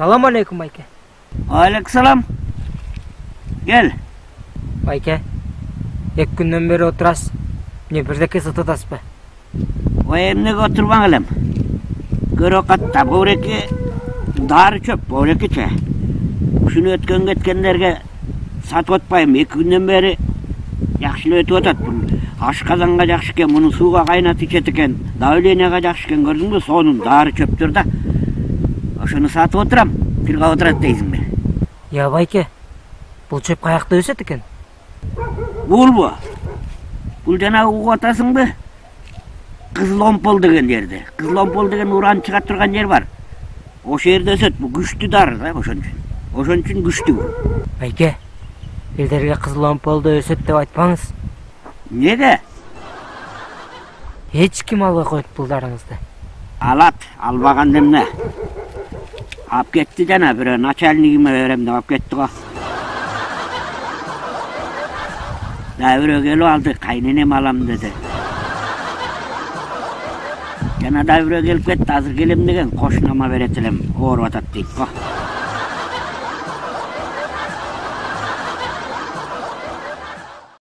Салам алейкум, байке. Алейкум. Gel. Байке, 2 күндөн бери отурасыз. Мне бирдеке сатасызбы? Ой, эмнеге отурбаң элем? Көрө катта бууреки дары чөп, боурекиче. Ушуну өткөн кеткендерге сатып атпайм. 2 күндөн бери жакшы эле өтүп атат. Ашказанга жакшы экен, муну сууга кайнатып ичет экен. Давлениеге жакшы экен, көрдүңбү? Сонун дары чөптөр да. Ошону сатып отурам. Тилга отурат дейсиңби? Я, байке, бул чөп каякта өсөт экен? Булбу? Бул жана угуп атасыңбы? Кызыл омпол деген жерде. Кызыл омпол деген уран чыга турган жер бар. Ошол жерде өсөт. Бул күчтүү дары да, ошон үчүн күчтүү бул. Байке, элдерге кызыл омполду өсөт деп айтпаңыз. Неге? Эч ким албай коет бул дарыңызды. Алат, албаган эмне? Алып кетти жана бирөө начальнигиме берем деп алып кетти го. Да бирөө келип алды, кайненем алам деди. Жана да бирөө келип кетти, азыр келем деген кошунама берет элем, ооруп атат дейт го.